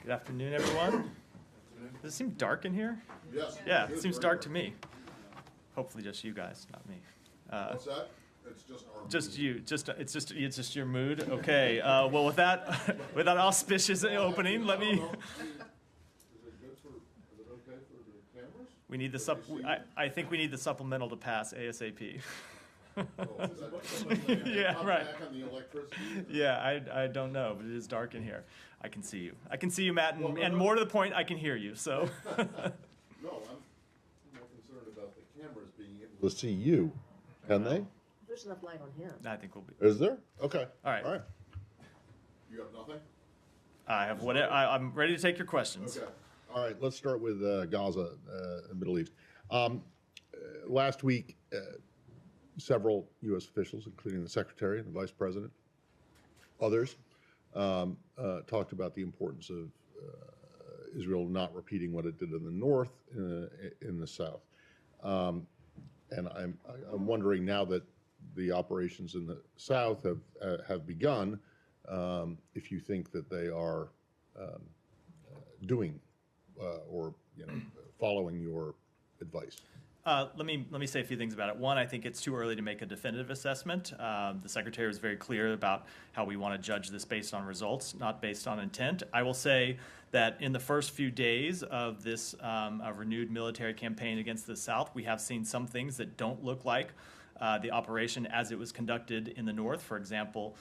Good afternoon, everyone. Does it seem dark in here? Yes. Yeah, it seems dark to me. Hopefully just you guys, not me. What's that? It's just our Just mood. you. It's just your mood. Okay. Well, with that auspicious opening, let me. Is it okay for the cameras? We need the I think we need the supplemental to pass ASAP. Oh, is that Yeah, cut right. back on the electricity? Yeah, I don't know, but it is dark in here. I can see you, Matt, and more to the point, I can hear you. So. No, I'm more concerned about the cameras being able to see you. Can they? There's enough light on him. I think we'll be. Is there? Okay. All right. All right. You have nothing? I have whatever. I'm ready to take your questions. Okay. All right. Let's start with Gaza, Middle East. Last week, several U.S. officials, including the Secretary and the Vice President, others, talked about the importance of Israel not repeating what it did in the north, in the south. And I'm wondering now that the operations in the south have begun, if you think that they are doing or following your advice. Let me say a few things about it. One, I think it's too early to make a definitive assessment. The Secretary was very clear about how we want to judge this based on results, not based on intent. I will say that in the first few days of this renewed military campaign against the South, we have seen some things that don't look like the operation as it was conducted in the North. For example,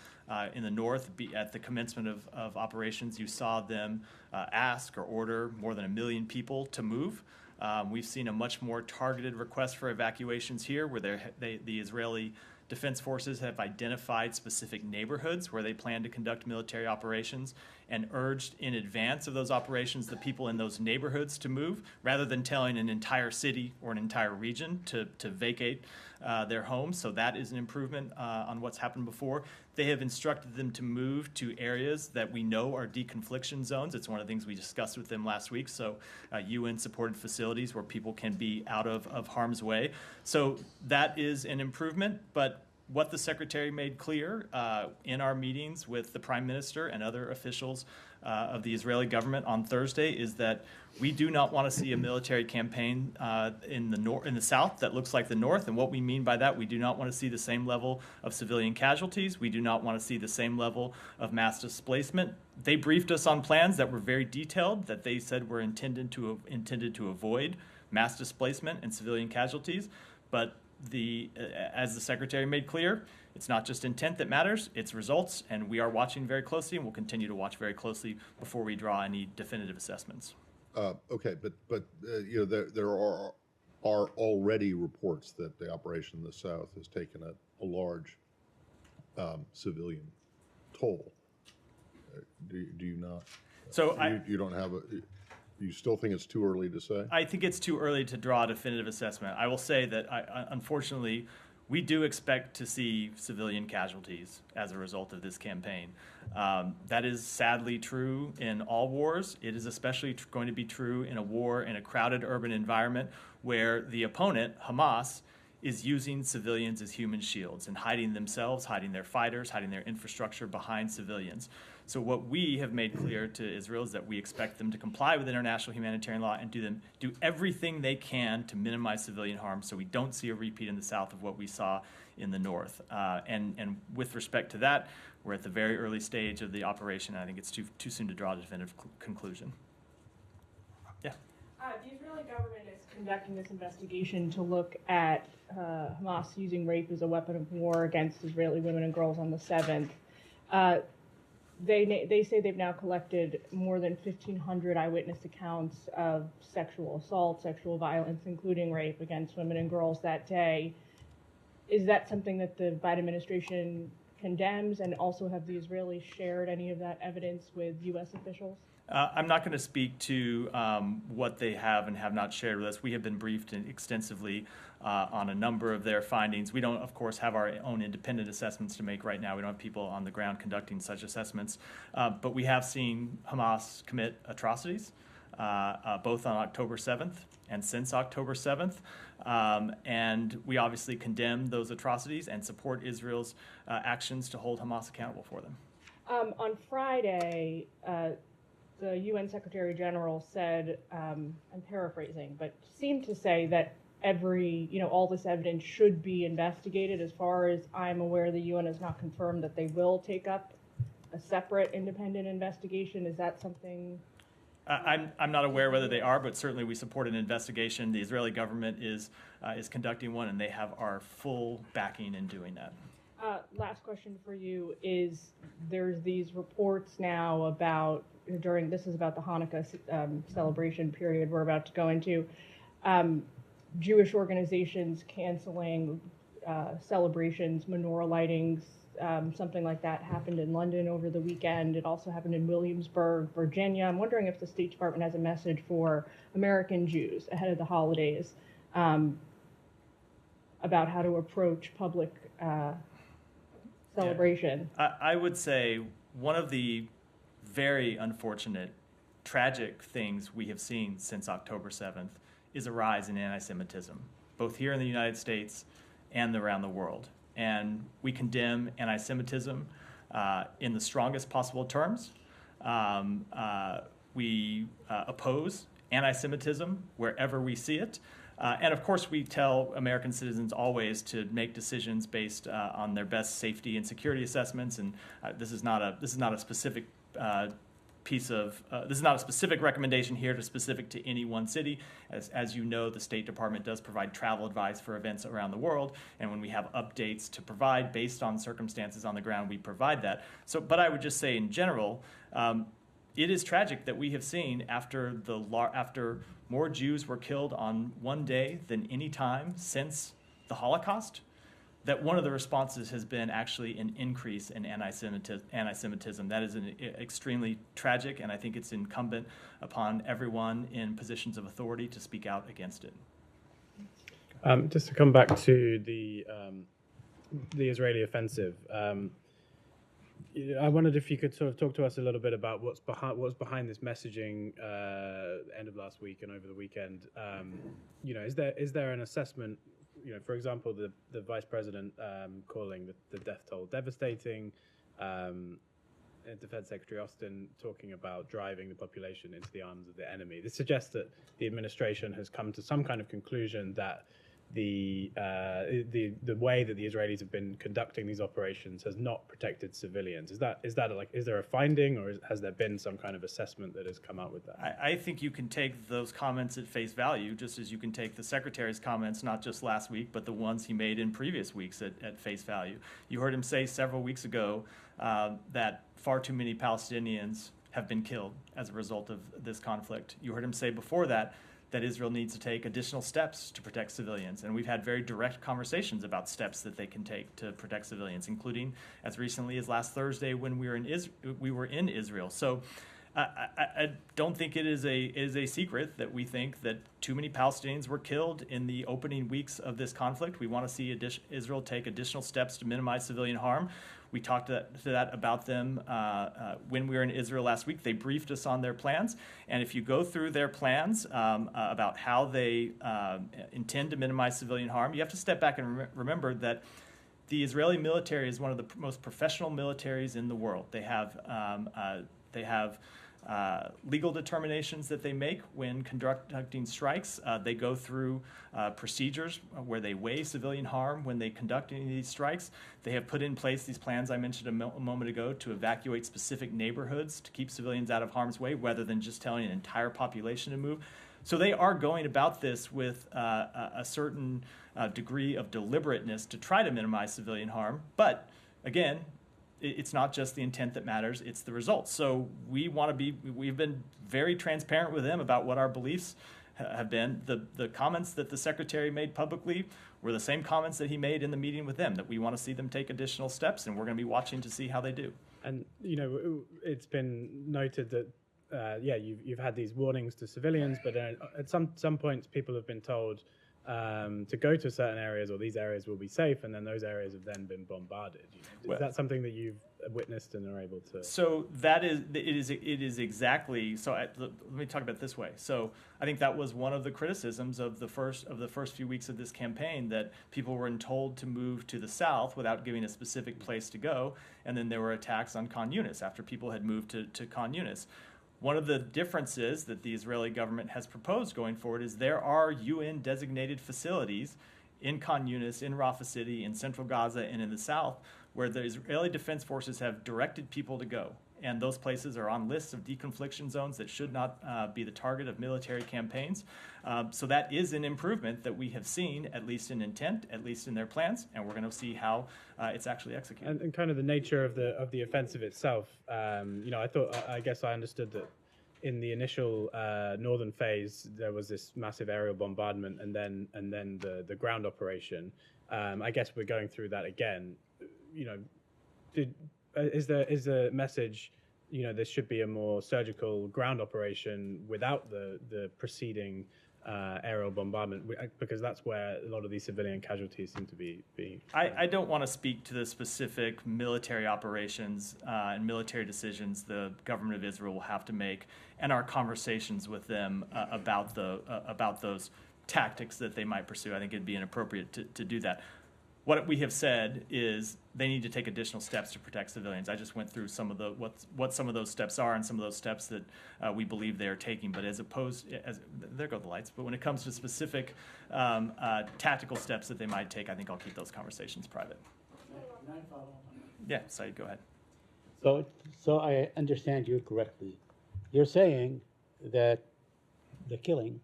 in the North, at the commencement of operations, you saw them ask or order more than 1 million people to move. We've seen a much more targeted request for evacuations here, where the Israeli Defense Forces have identified specific neighborhoods where they plan to conduct military operations and urged in advance of those operations the people in those neighborhoods to move, rather than telling an entire city or an entire region to vacate their homes. So that is an improvement on what's happened before. They have instructed them to move to areas that we know are deconfliction zones. It's one of the things we discussed with them last week. So UN-supported facilities where people can be out of harm's way. So that is an improvement. But what the Secretary made clear in our meetings with the Prime Minister and other officials of the Israeli government on Thursday is that we do not want to see a military campaign in the south that looks like the north. And what we mean by that, we do not want to see the same level of civilian casualties. We do not want to see the same level of mass displacement. They briefed us on plans that were very detailed, that they said were intended to avoid mass displacement and civilian casualties. But as the Secretary made clear, it's not just intent that matters, it's results, and we are watching very closely and will continue to watch very closely before we draw any definitive assessments. Okay, but there are already reports that the operation in the south has taken a large civilian toll. Do you not? So you don't have a. You still think it's too early to say? I think it's too early to draw a definitive assessment. I will say that, unfortunately, we do expect to see civilian casualties as a result of this campaign. That is sadly true in all wars. It is especially going to be true in a war in a crowded urban environment where the opponent, Hamas, is using civilians as human shields and hiding themselves, hiding their fighters, hiding their infrastructure behind civilians. So what we have made clear to Israel is that we expect them to comply with international humanitarian law and do everything they can to minimize civilian harm so we don't see a repeat in the south of what we saw in the north. And with respect to that, we're at the very early stage of the operation. And I think it's too soon to draw a definitive conclusion. Yeah. The Israeli government is conducting this investigation to look at Hamas using rape as a weapon of war against Israeli women and girls on the 7th. They say they've now collected more than 1,500 eyewitness accounts of sexual assault, sexual violence, including rape against women and girls that day. Is that something that the Biden administration condemns? And also, have the Israelis shared any of that evidence with U.S. officials? I'm not going to speak to what they have and have not shared with us. We have been briefed extensively on a number of their findings. We don't, of course, have our own independent assessments to make right now. We don't have people on the ground conducting such assessments. But we have seen Hamas commit atrocities, both on October 7th and since October 7th. And we obviously condemn those atrocities and support Israel's actions to hold Hamas accountable for them. On Friday, the UN Secretary General said, I'm paraphrasing, but seemed to say that all this evidence should be investigated. As far as I'm aware, the UN has not confirmed that they will take up a separate independent investigation. Is that something? I'm not aware whether they are, but certainly we support an investigation. The Israeli government is conducting one, and they have our full backing in doing that. Last question for you is, there's these reports now about, this is about the Hanukkah celebration period we're about to go into, Jewish organizations canceling celebrations, menorah lightings, something like that happened in London over the weekend. It also happened in Williamsburg, Virginia. I'm wondering if the State Department has a message for American Jews ahead of the holidays about how to approach public celebration. Yeah. I would say one of the very unfortunate, tragic things we have seen since October 7th is a rise in anti-Semitism, both here in the United States and around the world. And we condemn anti-Semitism in the strongest possible terms. We oppose anti-Semitism wherever we see it. And of course, we tell American citizens always to make decisions based on their best safety and security assessments. And this is not a specific this is not a specific recommendation here specific to any one city. As you know, the State Department does provide travel advice for events around the world, and when we have updates to provide based on circumstances on the ground, we provide that. But I would just say in general, it is tragic that we have seen after more Jews were killed on one day than any time since the Holocaust, that one of the responses has been actually an increase in anti-Semitism. That is extremely tragic, and I think it's incumbent upon everyone in positions of authority to speak out against it. Just to come back to the Israeli offensive, I wondered if you could sort of talk to us a little bit about what's behind this messaging end of last week and over the weekend. Is there an assessment? For example, the vice president calling the death toll devastating, Defense Secretary Austin talking about driving the population into the arms of the enemy. This suggests that the administration has come to some kind of conclusion that the way that the Israelis have been conducting these operations has not protected civilians. Is there a finding, or has there been some kind of assessment that has come out with that? I think you can take those comments at face value, just as you can take the Secretary's comments, not just last week, but the ones he made in previous weeks at face value. You heard him say several weeks ago that far too many Palestinians have been killed as a result of this conflict. You heard him say before that Israel needs to take additional steps to protect civilians. And we've had very direct conversations about steps that they can take to protect civilians, including as recently as last Thursday when we were in Israel. So I don't think it is a secret that we think that too many Palestinians were killed in the opening weeks of this conflict. We want to see Israel take additional steps to minimize civilian harm. We talked about them when we were in Israel last week. They briefed us on their plans. And if you go through their plans about how they intend to minimize civilian harm, you have to step back and remember that the Israeli military is one of the most professional militaries in the world. They have legal determinations that they make when conducting strikes. They go through procedures where they weigh civilian harm when they conduct any of these strikes. They have put in place these plans I mentioned a moment ago to evacuate specific neighborhoods to keep civilians out of harm's way rather than just telling an entire population to move. So they are going about this with a certain degree of deliberateness to try to minimize civilian harm. But again, it's not just the intent that matters, it's the results. So we've been very transparent with them about what our beliefs have been. The comments that the Secretary made publicly were the same comments that he made in the meeting with them, that we want to see them take additional steps, and we're going to be watching to see how they do. And, it's been noted that, you've had these warnings to civilians, but at some points people have been told to go to certain areas, or these areas will be safe, and then those areas have then been bombarded. Is that something that you've witnessed and are able to? So it is exactly. So let me talk about it this way. So I think that was one of the criticisms of the first few weeks of this campaign, that people were told to move to the south without giving a specific place to go, and then there were attacks on Khan Yunis after people had moved to Khan Yunis. One of the differences that the Israeli government has proposed going forward is there are UN designated facilities in Khan Yunis, in Rafah City, in central Gaza, and in the south, where the Israeli Defense Forces have directed people to go. And those places are on lists of deconfliction zones that should not be the target of military campaigns. So that is an improvement that we have seen, at least in intent, at least in their plans, and we're going to see how it's actually executed. And kind of the nature of the offensive itself. I guess I understood that in the initial northern phase there was this massive aerial bombardment, and then the ground operation. I guess we're going through that again. Is the message, there should be a more surgical ground operation without the preceding aerial bombardment, because that's where a lot of these civilian casualties seem to be. I don't want to speak to the specific military operations and military decisions the government of Israel will have to make, and our conversations with them about those tactics that they might pursue. I think it'd be inappropriate to do that. What we have said is they need to take additional steps to protect civilians. I just went through some of what some of those steps are and some of those steps that we believe they are taking. But there go the lights. But when it comes to specific tactical steps that they might take, I think I'll keep those conversations private. Can I follow up on that? Yeah, Saeed, go ahead. So I understand you correctly. You're saying that the killing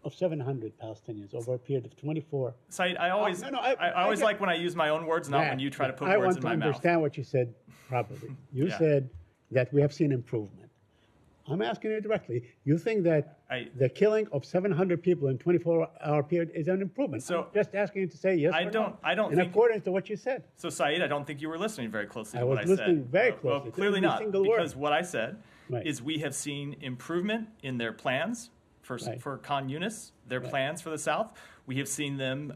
of 700 Palestinians over a period of 24. Saeed, I always like when I use my own words, not when you try to put words in my mouth. I want to understand what you said properly. You Yeah. said that we have seen improvement. I'm asking you directly. You think that the killing of 700 people in 24-hour period is an improvement? So, I'm just asking you to say yes or no. I don't in think, accordance to what you said. So, Saeed, I don't think you were listening very closely to I what I was said. listening very Well, closely. clearly Every not, single because word. what I said Right. is we have seen improvement in their plans for Khan Yunis, their plans for the South. We have seen them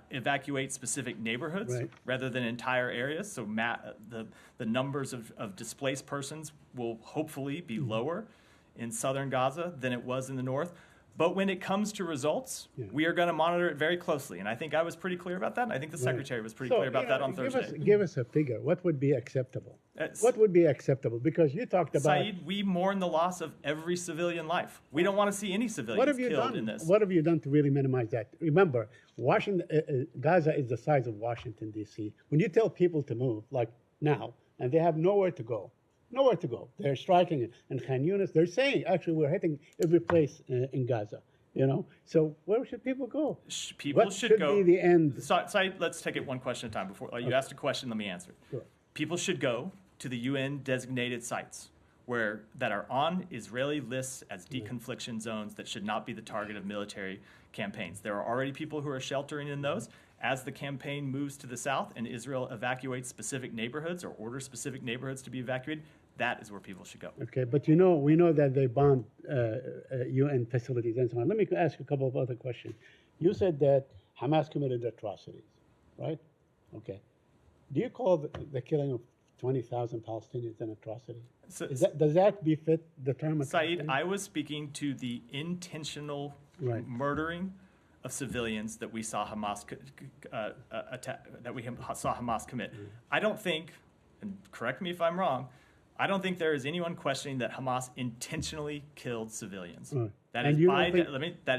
evacuate specific neighborhoods rather than entire areas. So the numbers of displaced persons will hopefully be lower in southern Gaza than it was in the north. But when it comes to results, we are going to monitor it very closely. And I think I was pretty clear about that. And I think the Secretary was pretty clear about that on Thursday. Give us a figure. What would be acceptable? What would be acceptable? Because you talked about... Saeed, we mourn the loss of every civilian life. We don't want to see any civilians killed in this. What have you done to really minimize that? Remember, Gaza is the size of Washington, D.C. When you tell people to move, like now, and they have nowhere to go, they're striking in Khan Yunis. They're saying, actually, we're hitting every place in Gaza. So where should people go? People what should go. Be the end? Saeed, let's take it one question at a time. Before you asked a question, let me answer it. Sure. People should go to the UN designated sites that are on Israeli lists as deconfliction zones that should not be the target of military campaigns. There are already people who are sheltering in those. As the campaign moves to the south and Israel evacuates specific neighborhoods or orders specific neighborhoods to be evacuated, that is where people should go. Okay, but we know that they bombed UN facilities and so on. Let me ask you a couple of other questions. You said that Hamas committed atrocities, right? Okay. Do you call the killing of 20,000 Palestinians an atrocity? Does that befit the term atrocity? Saeed, I was speaking to the intentional murdering of civilians that we saw Hamas commit. I don't think, and correct me if I'm wrong, I don't think there is anyone questioning that Hamas intentionally killed civilians. That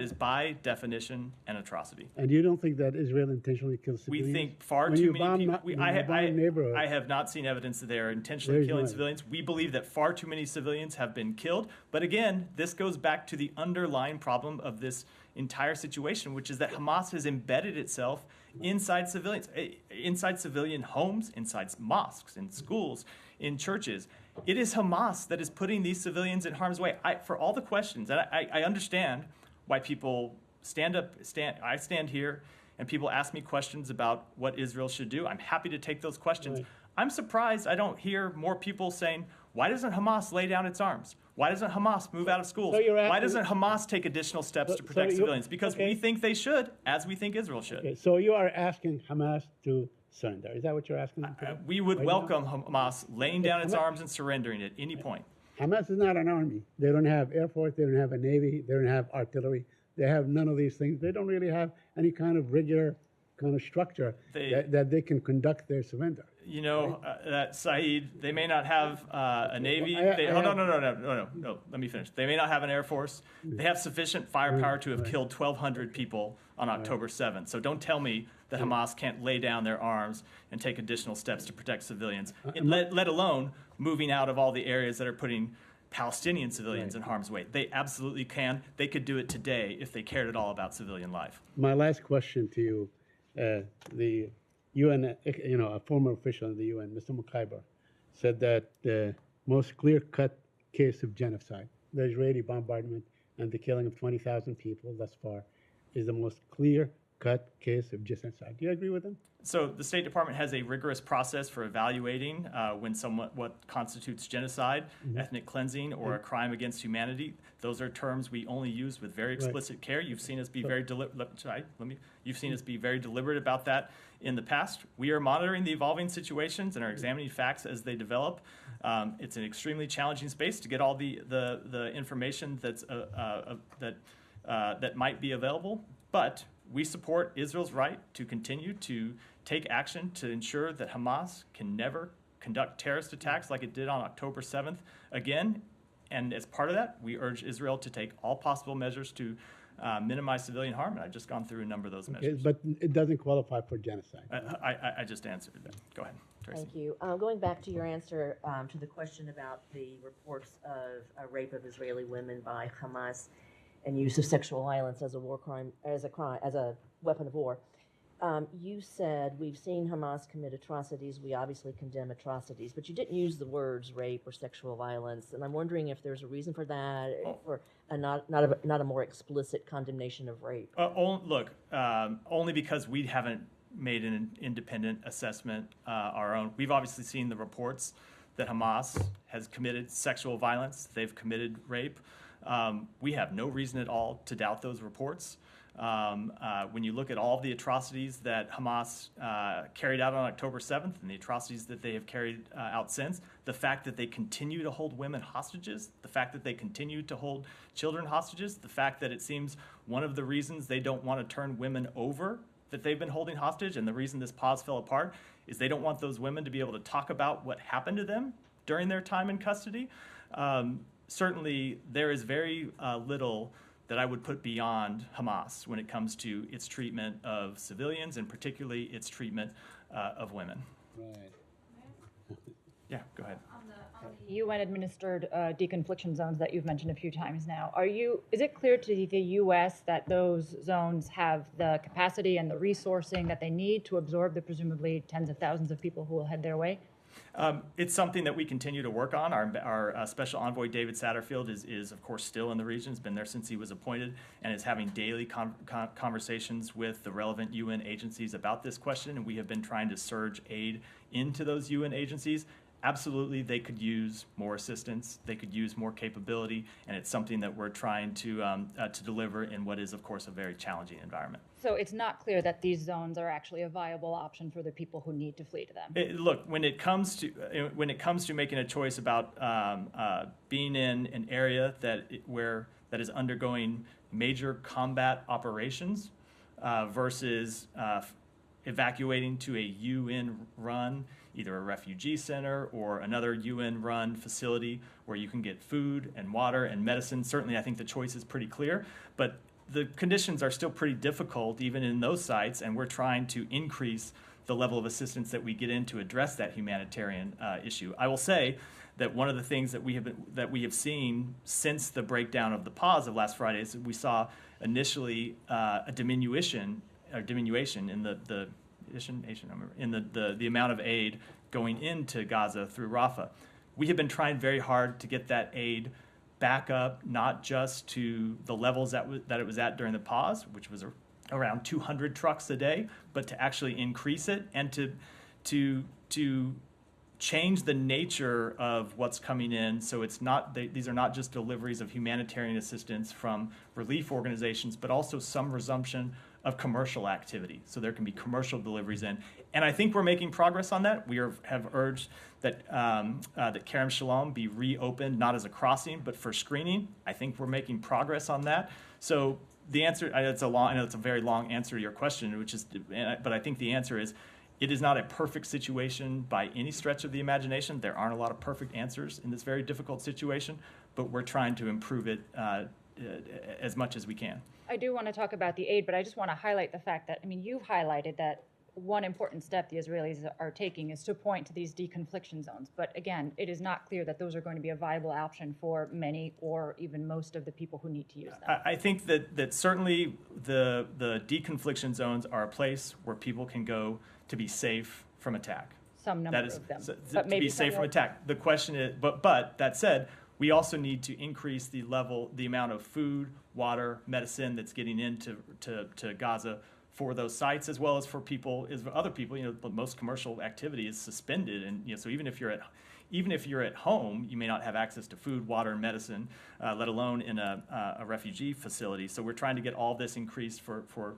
is by definition an atrocity. And you don't think that Israel intentionally killed civilians? We think far too many people. I have not seen evidence that they are intentionally killing civilians. We believe that far too many civilians have been killed. But again, this goes back to the underlying problem of this entire situation, which is that Hamas has embedded itself inside civilians, inside civilian homes, inside mosques, in schools, in churches. It is Hamas that is putting these civilians in harm's way. For all the questions, and I understand why people I stand here and people ask me questions about what Israel should do. I'm happy to take those questions. I'm surprised I don't hear more people saying, why doesn't Hamas lay down its arms? Why doesn't Hamas move out of schools? Why doesn't Hamas take additional steps to protect civilians? Because we think they should, as we think Israel should. Okay, so you are asking Hamas to surrender. Is that what you're asking them to do? We would welcome Hamas laying down its arms and surrendering at any point. Hamas is not an army. They don't have Air Force. They don't have a Navy. They don't have artillery. They have none of these things. They don't really have any kind of regular kind of structure that they can conduct their surrender. That Saeed, they may not have a Navy. No. Let me finish. They may not have an Air Force. They have sufficient firepower to have killed 1,200 people on October 7th. So don't tell me that Hamas can't lay down their arms and take additional steps to protect civilians, let alone moving out of all the areas that are putting Palestinian civilians in harm's way. They absolutely can. They could do it today if they cared at all about civilian life. My last question to you, the UN, a former official in the UN, Mr. Mukaiber, said that the most clear-cut case of genocide, the Israeli bombardment and the killing of 20,000 people thus far, is the most clear-cut case of genocide. Do you agree with him? So the State Department has a rigorous process for evaluating what constitutes genocide, ethnic cleansing, or a crime against humanity. Those are terms we only use with very explicit care. You've seen us be very You've seen us be very deliberate about that in the past. We are monitoring the evolving situations and are examining facts as they develop. It's an extremely challenging space to get all the information that might be available, but we support Israel's right to continue to take action to ensure that Hamas can never conduct terrorist attacks like it did on October 7th again. And as part of that, we urge Israel to take all possible measures to minimize civilian harm. And I've just gone through a number of those measures. But it doesn't qualify for genocide. I just answered that. Go ahead, Tracy. Thank you. Going back to your answer to the question about the reports of a rape of Israeli women by Hamas and use of sexual violence as a war crime, as a weapon of war. You said we've seen Hamas commit atrocities. We obviously condemn atrocities, but you didn't use the words rape or sexual violence. And I'm wondering if there's a reason for that, for not a more explicit condemnation of rape. Only because we haven't made an independent assessment our own. We've obviously seen the reports that Hamas has committed sexual violence. They've committed rape. We have no reason at all to doubt those reports. When you look at all of the atrocities that Hamas carried out on October 7th and the atrocities that they have carried out since, the fact that they continue to hold women hostages, the fact that they continue to hold children hostages, the fact that it seems one of the reasons they don't want to turn women over that they've been holding hostage and the reason this pause fell apart is they don't want those women to be able to talk about what happened to them during their time in custody. Certainly, there is very little that I would put beyond Hamas when it comes to its treatment of civilians and particularly its treatment of women. Right. Yeah, go ahead. On the UN-administered deconfliction zones that you've mentioned a few times now, is it clear to the U.S. that those zones have the capacity and the resourcing that they need to absorb the presumably tens of thousands of people who will head their way? It's something that we continue to work on. Our special envoy, David Satterfield, is of course still in the region. He's been there since he was appointed and is having daily conversations with the relevant UN agencies about this question. And we have been trying to surge aid into those UN agencies. Absolutely, they could use more assistance. They could use more capability. And it's something that we're trying to deliver in what is, of course, a very challenging environment. So it's not clear that these zones are actually a viable option for the people who need to flee to them. Look, when it comes to making a choice about being in an area that is undergoing major combat operations versus evacuating to a UN-run, either a refugee center or another UN-run facility where you can get food and water and medicine, certainly I think the choice is pretty clear. But the conditions are still pretty difficult even in those sites, and we're trying to increase the level of assistance that we get in to address that humanitarian issue. I will say that one of the things that we have seen since the breakdown of the pause of last Friday is that we saw initially a diminution in the amount of aid going into Gaza through Rafah. We have been trying very hard to get that aid back up, not just to the levels that it was at during the pause, which was around 200 trucks a day, but to actually increase it and to change the nature of what's coming in. So these are not just deliveries of humanitarian assistance from relief organizations, but also some resumption of commercial activity. So there can be commercial deliveries in. And I think we're making progress on that. We have urged that Kerem Shalom be reopened, not as a crossing, but for screening. I think we're making progress on that. So the answer, I know it's a very long answer to your question, but I think the answer is, It is not a perfect situation by any stretch of the imagination. There aren't a lot of perfect answers in this very difficult situation, but we're trying to improve it as much as we can. I do want to talk about the aid, but I just want to highlight the fact that, I mean, you've highlighted that one important step the Israelis are taking is to point to these deconfliction zones. But again, it is not clear that those are going to be a viable option for many or even most of the people who need to use them. I think that certainly the deconfliction zones are a place where people can go to be safe from attack. Some number of them. But maybe to be safe from attack. The question is, but that said, we also need to increase the amount of food, water, medicine that's getting into to Gaza for those sites, as well as for other people. Most commercial activity is suspended, and so even if you're at home, you may not have access to food, water, and medicine, let alone in a refugee facility. So we're trying to get all this increased for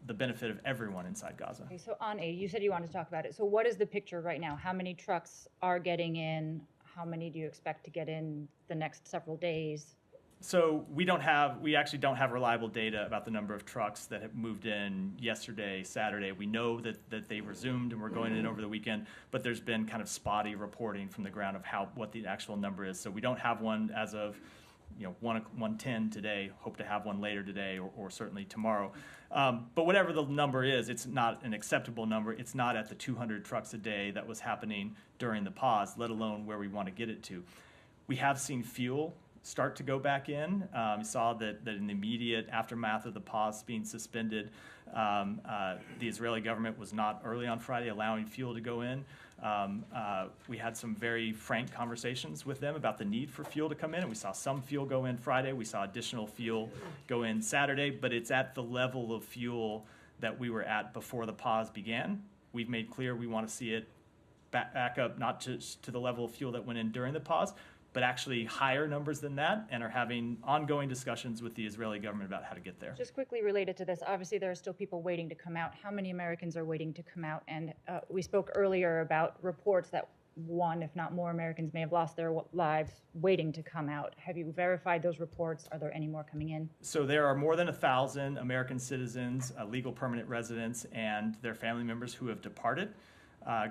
the benefit of everyone inside Gaza. Okay, so on aid, you said you wanted to talk about it. So what is the picture right now? How many trucks are getting in? How many do you expect to get in the next several days? So we actually don't have reliable data about the number of trucks that have moved in yesterday, Saturday. We know that they resumed and we're going in over the weekend, but there's been kind of spotty reporting from the ground of what the actual number is. So we don't have one as of 1:10 today. Hope to have one later today or certainly tomorrow. But whatever the number is, it's not an acceptable number. It's not at the 200 trucks a day that was happening during the pause, let alone where we want to get it to. We have seen fuel start to go back in. We saw that in the immediate aftermath of the pause being suspended, the Israeli government was not early on Friday allowing fuel to go in. We had some very frank conversations with them about the need for fuel to come in, and we saw some fuel go in Friday. We saw additional fuel go in Saturday, but it's at the level of fuel that we were at before the pause began. We've made clear we want to see it back up, not just to the level of fuel that went in during the pause, but actually higher numbers than that, and are having ongoing discussions with the Israeli government about how to get there. Just quickly related to this, obviously there are still people waiting to come out. How many Americans are waiting to come out? And we spoke earlier about reports that one, if not more, Americans may have lost their lives waiting to come out. Have you verified those reports? Are there any more coming in? So there are more than 1,000 American citizens, legal permanent residents, and their family members who have departed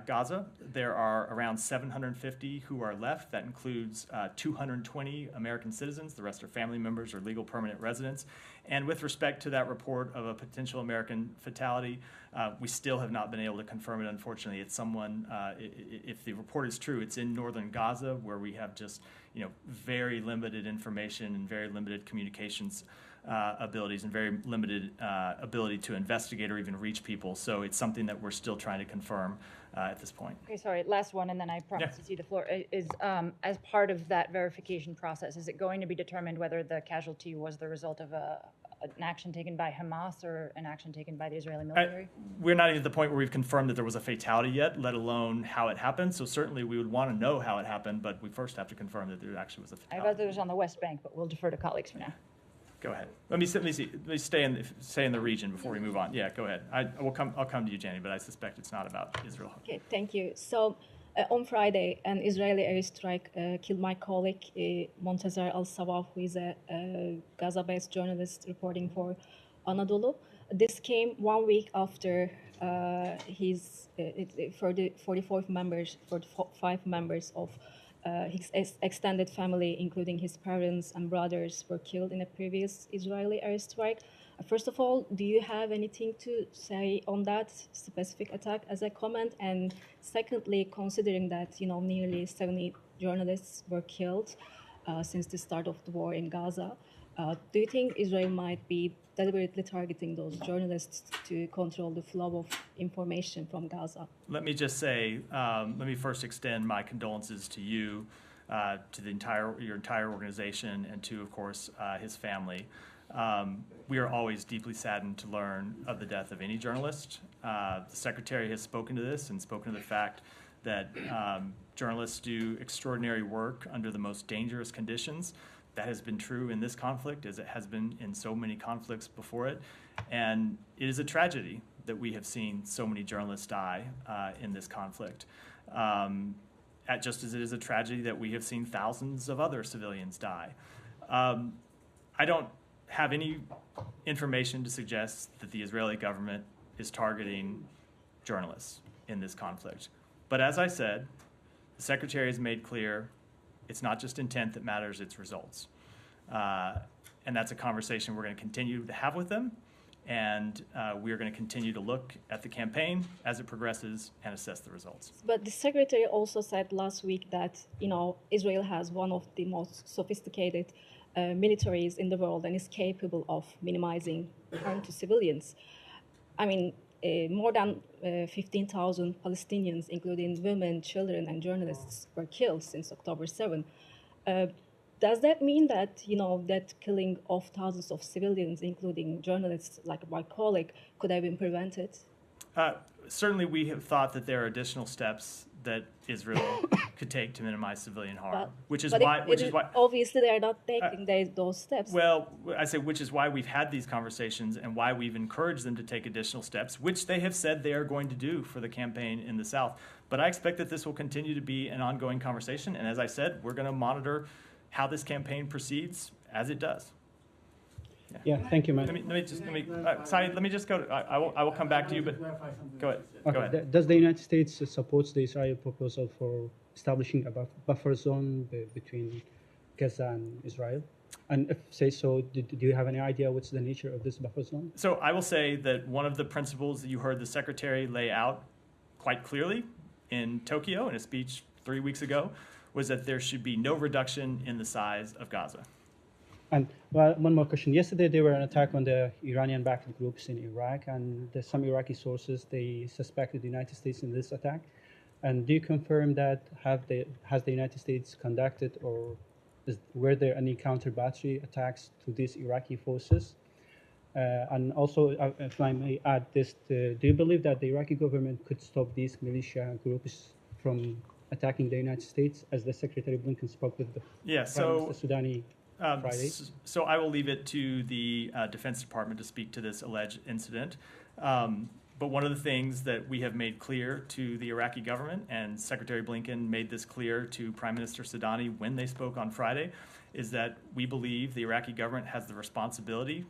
Gaza. There are around 750 who are left. That includes 220 American citizens. The rest are family members or legal permanent residents. And with respect to that report of a potential American fatality, we still have not been able to confirm it. Unfortunately, it's someone, if the report is true, it's in northern Gaza, where we have just very limited information and very limited communications abilities and very limited ability to investigate or even reach people. So it's something that we're still trying to confirm at this point. Okay, sorry, last one, and then I promise to see the floor. Is as part of that verification process, is it going to be determined whether the casualty was the result of an action taken by Hamas or an action taken by the Israeli military? We're not even at the point where we've confirmed that there was a fatality yet, let alone how it happened. So certainly we would want to know how it happened, but we first have to confirm that there actually was a fatality. I thought it was on the West Bank, but we'll defer to colleagues for now. Go ahead. Let me stay in the region before we move on. Yeah, go ahead. I'll come to you, Jenny, but I suspect it's not about Israel. Okay, thank you. So on Friday, an Israeli airstrike killed my colleague Montazar Al-Sawaf, who is a Gaza-based journalist reporting for Anadolu. This came 1 week after his 45 members of his extended family, including his parents and brothers, were killed in a previous Israeli airstrike. First of all, do you have anything to say on that specific attack as a comment? And secondly, considering that nearly 70 journalists were killed since the start of the war in Gaza, do you think Israel might be deliberately targeting those journalists to control the flow of information from Gaza? Let me just say, let me first extend my condolences to you, to your entire organization, and to, of course, his family. We are always deeply saddened to learn of the death of any journalist. The Secretary has spoken to this and spoken to the fact that journalists do extraordinary work under the most dangerous conditions. That has been true in this conflict, as it has been in so many conflicts before it. And it is a tragedy that we have seen so many journalists die in this conflict. Just as it is a tragedy that we have seen thousands of other civilians die. I don't have any information to suggest that the Israeli government is targeting journalists in this conflict. But as I said, the Secretary has made clear it's not just intent that matters, it's results. And that's a conversation we're going to continue to have with them. And we are going to continue to look at the campaign as it progresses and assess the results. But the secretary also said last week that, Israel has one of the most sophisticated militaries in the world and is capable of minimizing harm to civilians. I mean, more than 15,000 Palestinians, including women, children, and journalists, were killed since October 7. Does that mean that, that killing of thousands of civilians, including journalists like my colleague, could have been prevented? Certainly, we have thought that there are additional steps that Israel could take to minimize civilian harm, which is why obviously they are not taking those steps. Well, I say which is why we've had these conversations and why we've encouraged them to take additional steps, which they have said they are going to do for the campaign in the South. But I expect that this will continue to be an ongoing conversation, and as I said, we're going to monitor how this campaign proceeds as it does. Yeah, thank you, man. Let me just go. I will come back to you, but go ahead. Okay. Go ahead. Does the United States support the Israeli proposal for establishing a buffer zone between Gaza and Israel? And if say so, do you have any idea what's the nature of this buffer zone? So I will say that one of the principles that you heard the Secretary lay out quite clearly in Tokyo in a speech 3 weeks ago was that there should be no reduction in the size of Gaza. And one more question. Yesterday, there were an attack on the Iranian-backed groups in Iraq, and some Iraqi sources, they suspected the United States in this attack. And do you confirm that has the United States conducted, or were there any counter-battery attacks to these Iraqi forces? And also, if I may add this, do you believe that the Iraqi government could stop these militia groups from attacking the United States, as the Secretary Blinken spoke with the Prime Minister Sudani Friday? So I will leave it to the Defense Department to speak to this alleged incident. But one of the things that we have made clear to the Iraqi government, and Secretary Blinken made this clear to Prime Minister Sudani when they spoke on Friday, is that we believe the Iraqi government has the responsibility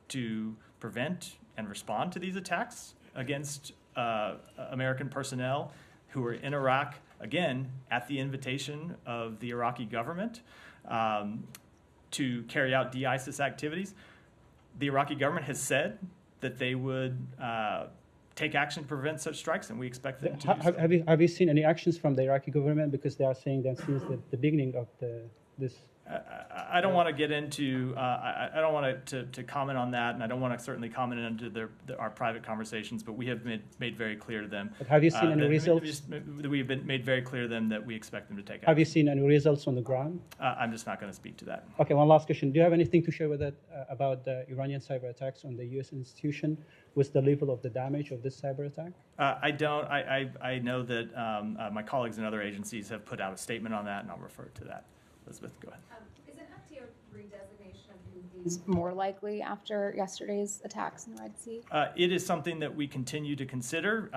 to prevent and respond to these attacks against American personnel who are in Iraq, again, at the invitation of the Iraqi government, to carry out de-ISIS activities. The Iraqi government has said that they would take action to prevent such strikes, and we expect them to do so. Have you seen any actions from the Iraqi government? Because they are saying that since the beginning of this. I don't want to get into. I don't want to comment on that, and I don't want to certainly comment into our private conversations. But we have made very clear to them. But have you seen any results? We've made very clear to them that we expect them to take action. Have you seen any results on the ground? I'm just not going to speak to that. Okay, one last question. Do you have anything to share with that about the Iranian cyber attacks on the U.S. institution? What's the level of the damage of this cyber attack? I don't. I know that my colleagues in other agencies have put out a statement on that, and I'll refer to that. Elizabeth, go ahead. Is an FTO redesignation of Houthis more likely after yesterday's attacks in the Red Sea? It is something that we continue to consider.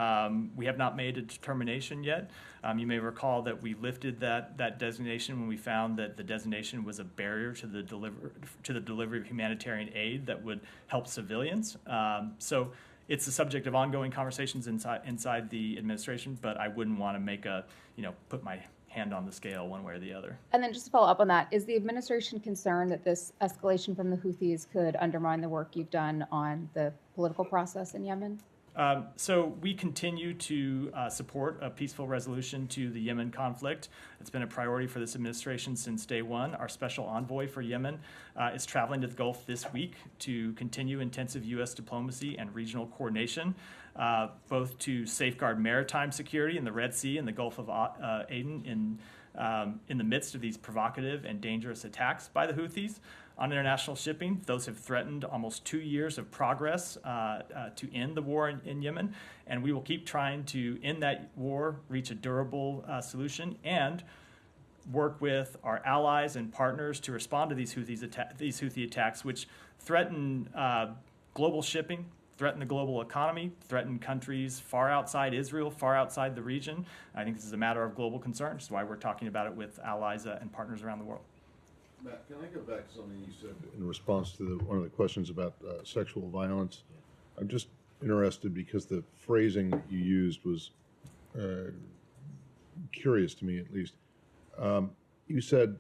We have not made a determination yet. You may recall that we lifted that designation when we found that the designation was a barrier to the delivery of humanitarian aid that would help civilians. So it's the subject of ongoing conversations inside the administration, but I wouldn't want to put my hand on the scale one way or the other. And then just to follow up on that, is the administration concerned that this escalation from the Houthis could undermine the work you've done on the political process in Yemen? So we continue to support a peaceful resolution to the Yemen conflict. It's been a priority for this administration since day one. Our special envoy for Yemen is traveling to the Gulf this week to continue intensive U.S. diplomacy and regional coordination, both to safeguard maritime security in the Red Sea and the Gulf of Aden in the midst of these provocative and dangerous attacks by the Houthis on international shipping. Those have threatened almost 2 years of progress to end the war in Yemen, and we will keep trying to end that war, reach a durable solution, and work with our allies and partners to respond to these Houthi attacks, which threaten global shipping, threaten the global economy, threaten countries far outside Israel, far outside the region. I think this is a matter of global concern, which is why we're talking about it with allies and partners around the world. Matt, can I go back to something you said in response to one of the questions about sexual violence? I'm just interested because the phrasing that you used was curious to me, at least. You said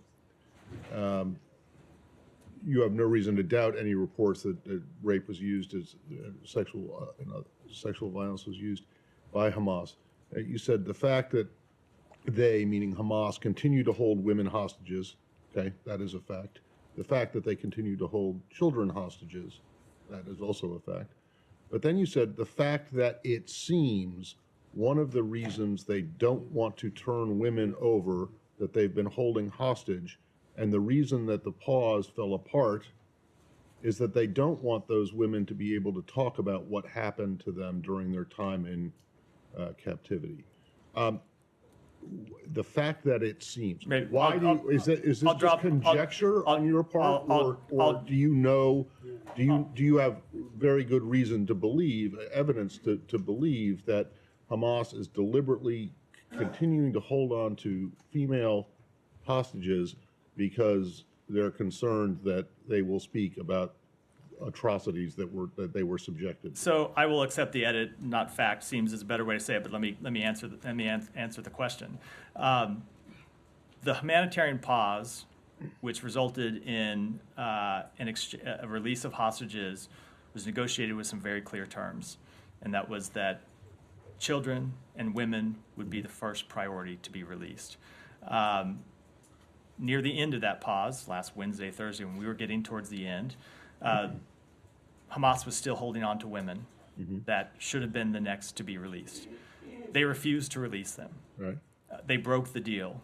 you have no reason to doubt any reports that rape was used as sexual violence was used by Hamas. You said the fact that they, meaning Hamas, continue to hold women hostages, okay, that is a fact. The fact that they continue to hold children hostages, that is also a fact. But then you said the fact that it seems one of the reasons they don't want to turn women over that they've been holding hostage, and the reason that the pause fell apart, is that they don't want those women to be able to talk about what happened to them during their time in captivity. The fact that it seems, is this just conjecture on your part, or do you know, do you have very good reason to believe, evidence to believe that Hamas is deliberately continuing to hold on to female hostages because they're concerned that they will speak about atrocities that they were subjected to? So I will accept the edit, not fact. Seems is a better way to say it, but let me answer the question. The humanitarian pause, which resulted in a release of hostages, was negotiated with some very clear terms, and that was that children and women would be the first priority to be released. Near the end of that pause, last Wednesday, Thursday, when we were getting towards the end, Hamas was still holding on to women that should have been the next to be released. They refused to release them. Right. They broke the deal.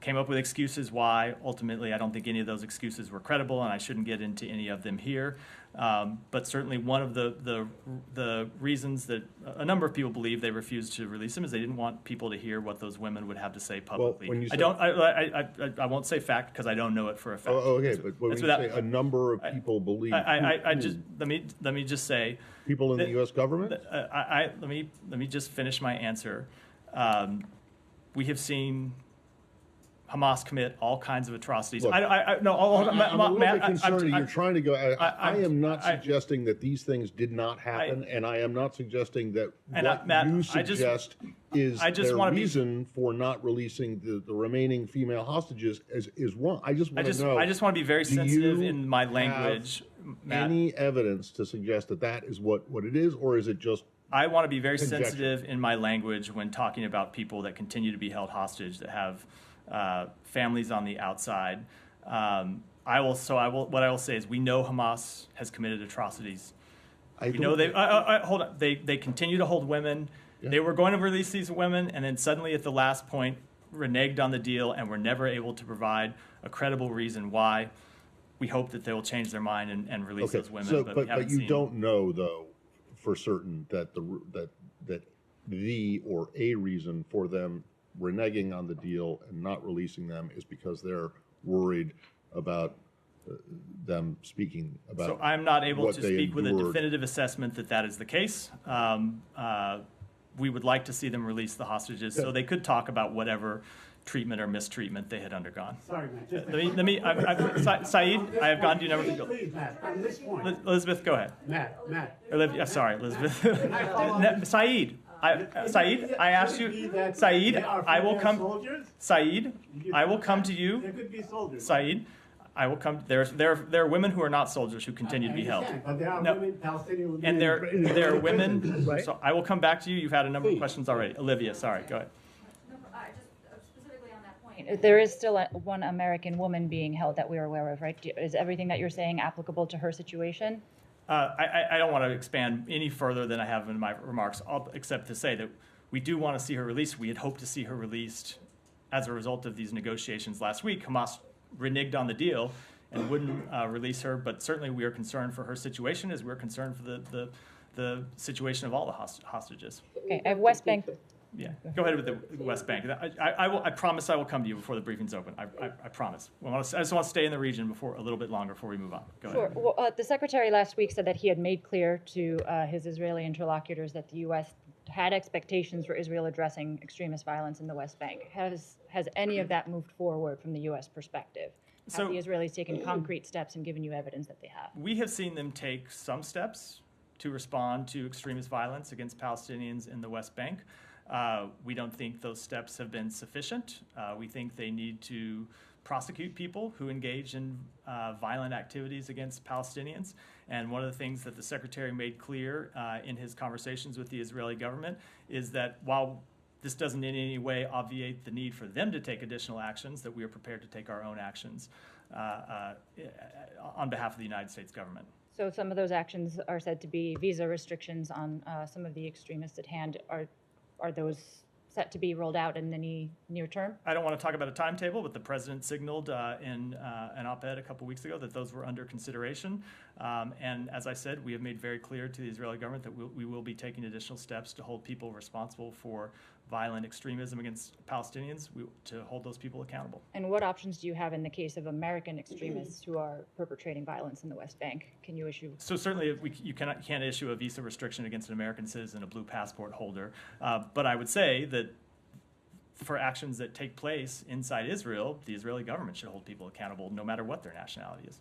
Came up with excuses why. Ultimately, I don't think any of those excuses were credible, and I shouldn't get into any of them here. But certainly one of the reasons that a number of people believe they refused to release them is they didn't want people to hear what those women would have to say publicly. When you say, I won't say fact because I don't know it for a fact. Oh, okay, but when you say a number of people believe, let me just say people in the U.S. government. Let me just finish my answer. We have seen Hamas commit all kinds of atrocities. Look, I'm a little bit concerned. You're trying to go. I am not suggesting that these things did not happen, and I am not suggesting that what you suggest is their reason for not releasing the remaining female hostages is wrong. I just want to know. I just want to be very sensitive in my language. Any evidence to suggest that is what it is, or is it just? I want to be very sensitive in my language when talking about people that continue to be held hostage, that have families on the outside. What I will say is we know Hamas has committed atrocities. We know they continue to hold women. Yeah. They were going to release these women, and then suddenly at the last point reneged on the deal and were never able to provide a credible reason why. We hope that they will change their mind and release those women. So, but you don't know though for certain that the or a reason for them reneging on the deal and not releasing them is because they're worried about them speaking about. So I'm not able to speak with a definitive assessment that is the case. We would like to see them release the hostages so they could talk about whatever treatment or mistreatment they had undergone. Sorry, man. Saeed, I have gone to you number. Please, Matt, on this point. Elizabeth, go ahead. Matt. Olivia, sorry, Elizabeth. Saeed. Saeed, I asked you, Saeed, I will come. Saeed, I will come to you. There could be soldiers. Saeed, I will come. There are women who are not soldiers who continue to be held. But there are women, Palestinian women, and there are women. right? So I will come back to you. You've had a number of questions already. Olivia, sorry, go ahead. Just specifically on that point, there is still one American woman being held that we are aware of, right? Is everything that you're saying applicable to her situation? I don't want to expand any further than I have in my remarks, except to say that we do want to see her released. We had hoped to see her released as a result of these negotiations last week. Hamas reneged on the deal and wouldn't release her, but certainly we are concerned for her situation as we're concerned for the situation of all the hostages. Okay, I have West Bank. Yeah, go ahead with the West Bank. I promise I will come to you before the briefing's open. I promise. I just want to stay in the region a little bit longer before we move on. Go ahead. Sure. Well, the Secretary last week said that he had made clear to his Israeli interlocutors that the U.S. had expectations for Israel addressing extremist violence in the West Bank. Has any of that moved forward from the U.S. perspective? Have the Israelis taken concrete steps and given you evidence that they have? We have seen them take some steps to respond to extremist violence against Palestinians in the West Bank. We don't think those steps have been sufficient. We think they need to prosecute people who engage in violent activities against Palestinians. And one of the things that the Secretary made clear in his conversations with the Israeli government is that while this doesn't in any way obviate the need for them to take additional actions, that we are prepared to take our own actions on behalf of the United States government. So some of those actions are said to be visa restrictions on some of the extremists at hand. Are those set to be rolled out in any near term? I don't want to talk about a timetable, but the president signaled in an op-ed a couple weeks ago that those were under consideration. And as I said, we have made very clear to the Israeli government that we will be taking additional steps to hold people responsible for violent extremism against Palestinians, to hold those people accountable. And what options do you have in the case of American extremists who are perpetrating violence in the West Bank? Can you issue? So certainly you can't issue a visa restriction against an American citizen, a blue passport holder. But I would say that for actions that take place inside Israel, the Israeli government should hold people accountable no matter what their nationality is.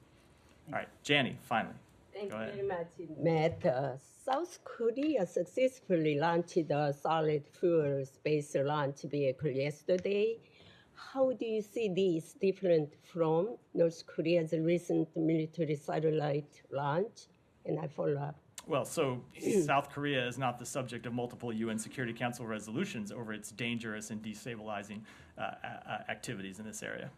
All right, Janie, finally. Thank Go you ahead. very much, Matt. South Korea successfully launched a solid fuel space launch vehicle yesterday. How do you see this different from North Korea's recent military satellite launch? And I follow up. Well, so South Korea is not the subject of multiple UN Security Council resolutions over its dangerous and destabilizing activities in this area.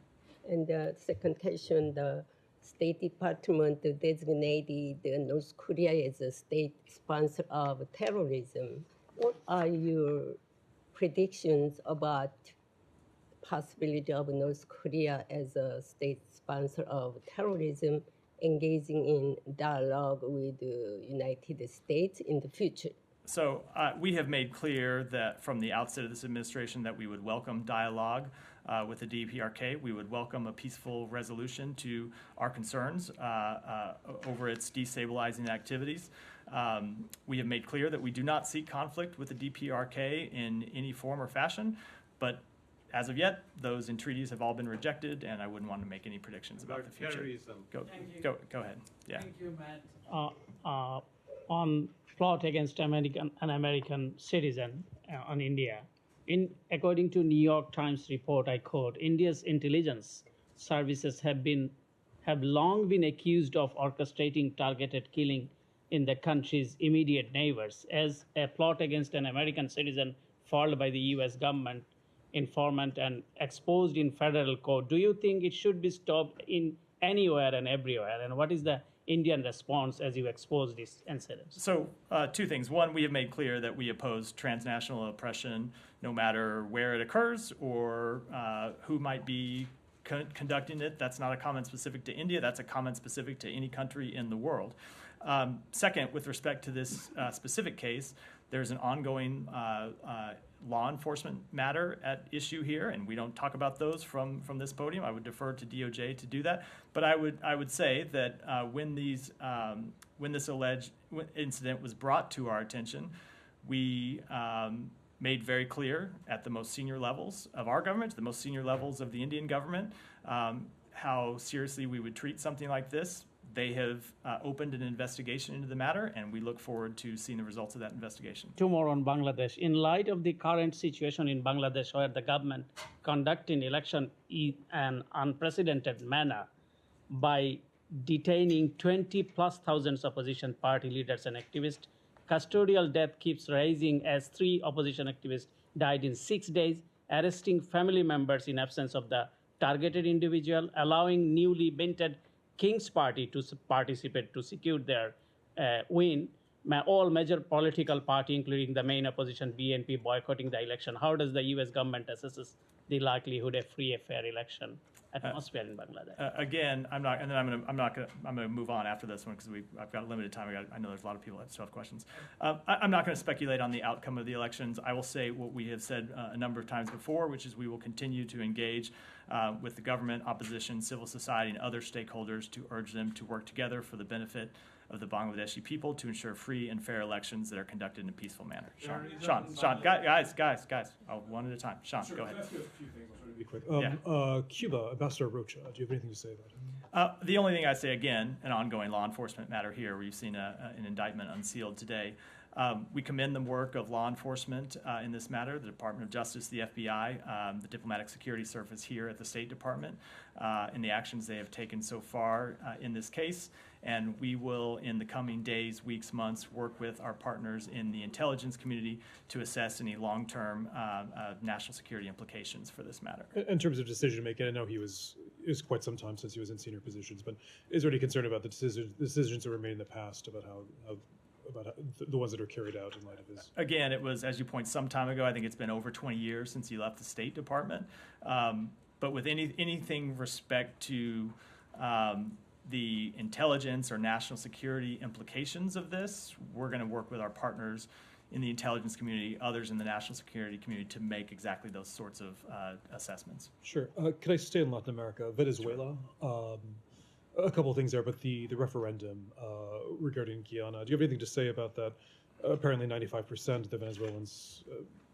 And the second question, the State Department designated North Korea as a state sponsor of terrorism. What are your predictions about possibility of North Korea as a state sponsor of terrorism engaging in dialogue with the United States in the future? So we have made clear that from the outset of this administration that we would welcome dialogue with the DPRK. We would welcome a peaceful resolution to our concerns over its destabilizing activities. We have made clear that we do not seek conflict with the DPRK in any form or fashion, but as of yet, those entreaties have all been rejected, and I wouldn't want to make any predictions about the future. Go ahead. Yeah. Thank you, Matt. On plot against an American citizen on India. According to New York Times report, I quote, India's intelligence services have long been accused of orchestrating targeted killing in the country's immediate neighbors as a plot against an American citizen foiled by the U.S. government informant and exposed in federal court. Do you think it should be stopped in anywhere and everywhere? And what is the Indian response as you expose these incidents? So two things. One, we have made clear that we oppose transnational oppression no matter where it occurs or who might be conducting it. That's not a comment specific to India. That's a comment specific to any country in the world. Second, with respect to this specific case, there's an ongoing law enforcement matter at issue here, and we don't talk about those from this podium. I would defer to DOJ to do that. But I would say that when this alleged incident was brought to our attention, we made very clear at the most senior levels of our government, the most senior levels of the Indian government, how seriously we would treat something like this. They have opened an investigation into the matter, and we look forward to seeing the results of that investigation. Two more on Bangladesh. In light of the current situation in Bangladesh, where the government conducting election in an unprecedented manner by detaining 20+ thousands opposition party leaders and activists, custodial death keeps rising as 3 opposition activists died in 6 days, arresting family members in absence of the targeted individual, allowing newly minted King's Party to participate to secure their win. All major political parties, including the main opposition BNP, boycotting the election. How does the U.S. government assesses the likelihood of free and fair election atmosphere in Bangladesh? Again, I'm going to move on after this one because I've got limited time. I know there's a lot of people that still have questions. I'm not going to speculate on the outcome of the elections. I will say what we have said a number of times before, which is we will continue to engage with the government, opposition, civil society, and other stakeholders to urge them to work together for the benefit of the Bangladeshi people to ensure free and fair elections that are conducted in a peaceful manner. Sean, guys, one at a time. Sean, go ahead. Can I ask you a few things? I'll try to be quick. Cuba, Ambassador Rocha, do you have anything to say about The only thing I say, again, an ongoing law enforcement matter here, where you've seen an indictment unsealed today. We commend the work of law enforcement in this matter, the Department of Justice, the FBI, the Diplomatic Security Service here at the State Department, in the actions they have taken so far in this case. And we will, in the coming days, weeks, months, work with our partners in the intelligence community to assess any long-term national security implications for this matter. In terms of decision-making, I know it was quite some time since he was in senior positions, but is there any concern about the decisions that were made in the past about the ones that are carried out in light of his? Again, it was, as you point, some time ago. I think it's been over 20 years since he left the State Department. But with anything respect to the intelligence or national security implications of this, we're going to work with our partners in the intelligence community, others in the national security community, to make exactly those sorts of assessments. Sure. Could I stay in Latin America? Venezuela. A couple of things there, but the referendum regarding Guyana. Do you have anything to say about that? Apparently 95% of the Venezuelan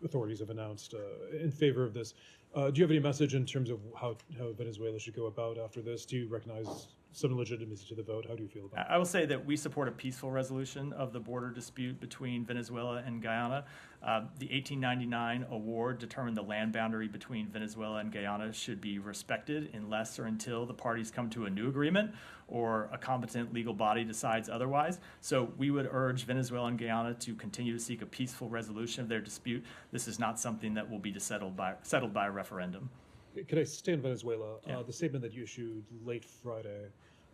authorities have announced in favor of this. Do you have any message in terms of how Venezuela should go about after this? Do you recognize some legitimacy to the vote? How do you feel about it? I will say that we support a peaceful resolution of the border dispute between Venezuela and Guyana. The 1899 award determined the land boundary between Venezuela and Guyana should be respected unless or until the parties come to a new agreement or a competent legal body decides otherwise. So we would urge Venezuela and Guyana to continue to seek a peaceful resolution of their dispute. This is not something that will be settled by a referendum. Could I stay in Venezuela? Yeah. The statement that you issued late Friday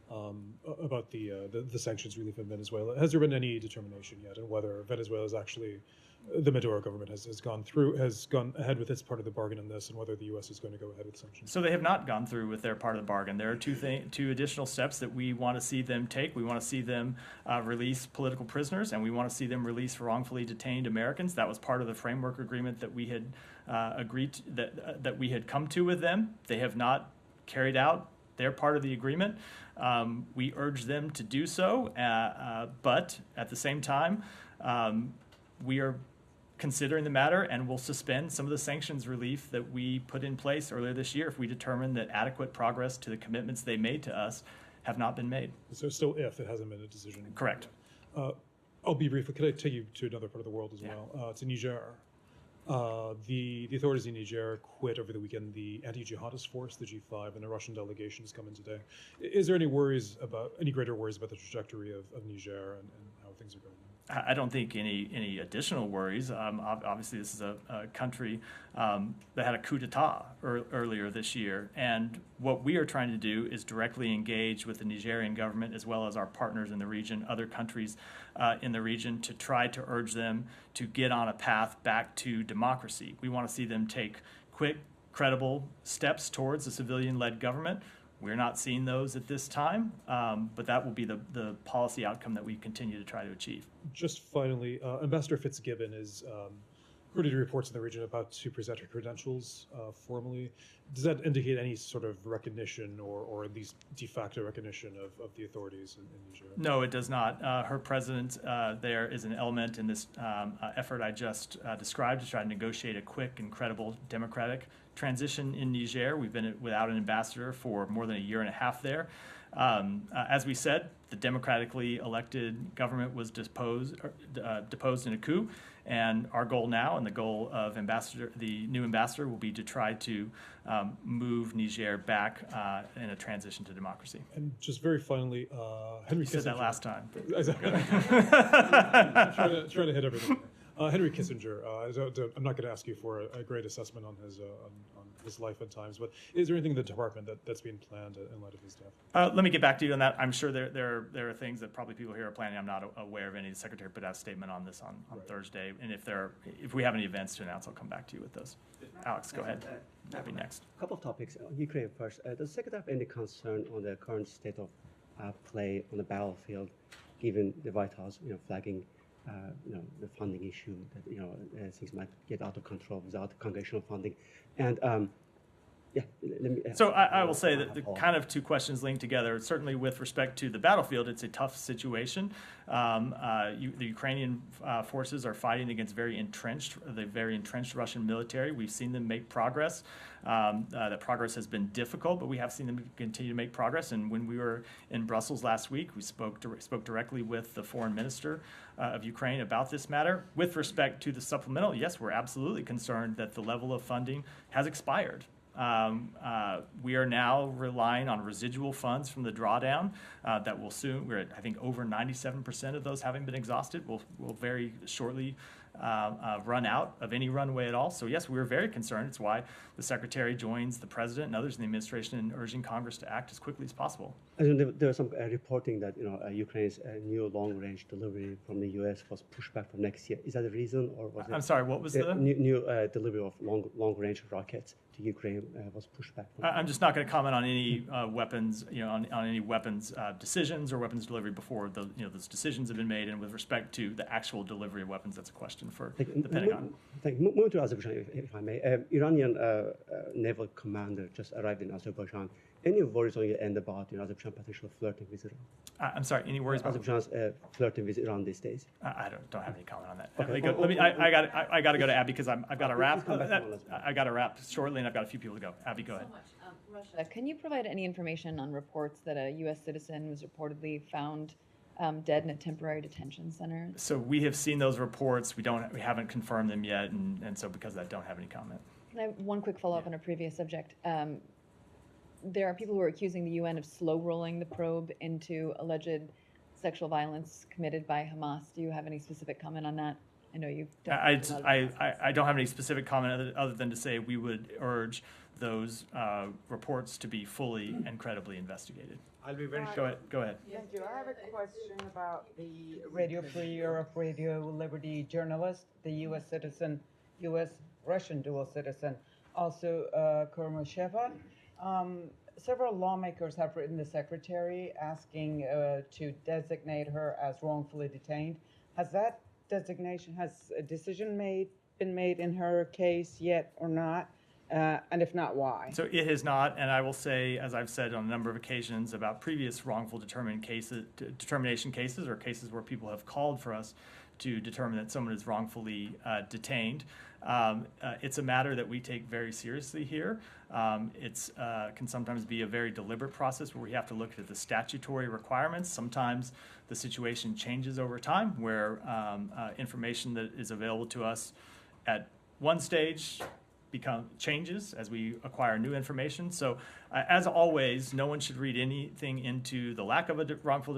about the sanctions relief in Venezuela, has there been any determination yet on whether Venezuela is actually, the Maduro government has gone ahead with its part of the bargain in this, and whether the U.S. is going to go ahead with sanctions? So they have not gone through with their part of the bargain. There are two additional steps that we want to see them take. We want to see them release political prisoners, and we want to see them release wrongfully detained Americans. That was part of the framework agreement that we had agreed to, that we had come to with them. They have not carried out their part of the agreement. We urge them to do so, but at the same time, we are considering the matter and will suspend some of the sanctions relief that we put in place earlier this year if we determine that adequate progress to the commitments they made to us have not been made. So still if it hasn't been a decision. Correct. I'll be brief, but could I take you to another part of the world as well? To Niger. The authorities in Niger quit over the weekend the anti-jihadist force, the G5, and a Russian delegation has come in today. Is there any greater worries about the trajectory of Niger and how things are going? I don't think any additional worries. Obviously, this is a country that had a coup d'etat earlier this year, and what we are trying to do is directly engage with the Nigerian government as well as our partners in the region, other countries in the region, to try to urge them to get on a path back to democracy. We want to see them take quick, credible steps towards a civilian-led government. We're not seeing those at this time, but that will be the policy outcome that we continue to try to achieve. Just finally, Ambassador Fitzgibbon is, according to reports in the region, about to present her credentials formally. Does that indicate any sort of recognition or at least de facto recognition of the authorities in Niger? No, it does not. Her presence there is an element in this effort I just described to try to negotiate a quick and credible democratic transition in Niger. We've been without an ambassador for more than a year and a half there. As we said, the democratically elected government was deposed in a coup, and our goal now and the goal of the new ambassador will be to try to move Niger back in a transition to democracy. And just very finally, Henry Kissinger. You said that last time. I'm trying to hit everything. Henry Kissinger, I'm not going to ask you for a great assessment on his life and times, but is there anything in the department that's being planned in light of his death? Let me get back to you on that. I'm sure there are things that probably people here are planning. I'm not aware of any. The secretary put out a statement on this on Thursday, and if we have any events to announce, I'll come back to you with those. Alex, go ahead. That'd be next. A couple of topics. Ukraine first. Does the secretary have any concern on the current state of play on the battlefield, given the White House, flagging the funding issue that things might get out of control without congressional funding, and Yeah, let me. So I will say that the kind of two questions linked together. Certainly, with respect to the battlefield, it's a tough situation. The Ukrainian forces are fighting against the very entrenched Russian military. We've seen them make progress. That progress has been difficult, but we have seen them continue to make progress. And when we were in Brussels last week, we spoke directly with the foreign minister of Ukraine about this matter. With respect to the supplemental, yes, we're absolutely concerned that the level of funding has expired. We are now relying on residual funds from the drawdown that will soon, we're at, I think, over 97% of those having been exhausted, will very shortly run out of any runway at all. So yes, we're very concerned. It's why the Secretary joins the President and others in the administration in urging Congress to act as quickly as possible. There was some reporting that Ukraine's new long-range delivery from the U.S. was pushed back for next year. Is that the reason, or was it? I'm sorry. What was the new delivery of long-range rockets to Ukraine was pushed back? I'm just not going to comment on any weapons, on any weapons decisions or weapons delivery before those decisions have been made. And with respect to the actual delivery of weapons, that's a question for the Pentagon. Moving to Azerbaijan, if I may. Iranian naval commander just arrived in Azerbaijan. Any worries on your end about Azerbaijan potentially flirting with Iran? I'm sorry. Any worries about Azerbaijan's flirting with Iran these days? I don't have any comment on that. Okay. I got to go to Abby because I've got to wrap. I got to wrap shortly, and I've got a few people to go. Abby, go ahead. Russia, can you provide any information on reports that a U.S. citizen was reportedly found dead in a temporary detention center? So we have seen those reports. We haven't confirmed them yet, and so because of that, don't have any comment. Can I have one quick follow-up on a previous subject? There are people who are accusing the UN of slow-rolling the probe into alleged sexual violence committed by Hamas. Do you have any specific comment on that? I know you've done I don't have any specific comment other than to say we would urge those reports to be fully and credibly investigated. I'll be very short. Go ahead. Thank you. I have a question about the Radio Free Europe, Radio Liberty journalist, the U.S. citizen, U.S.-Russian dual citizen, also Kurmasheva. Several lawmakers have written the secretary asking to designate her as wrongfully detained. Has a decision been made in her case yet or not? And if not, why? So it has not, and I will say, as I've said on a number of occasions about previous wrongful determination cases or cases where people have called for us to determine that someone is wrongfully detained. It's a matter that we take very seriously here. It can sometimes be a very deliberate process where we have to look at the statutory requirements. Sometimes the situation changes over time where information that is available to us at one stage changes as we acquire new information. So as always, no one should read anything into the lack of a wrongful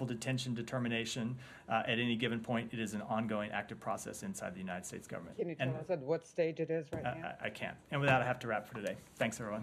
detention determination at any given point. It is an ongoing active process inside the United States government. Can you tell us at what stage it is right now? I can't. And with that, I have to wrap for today. Thanks, everyone.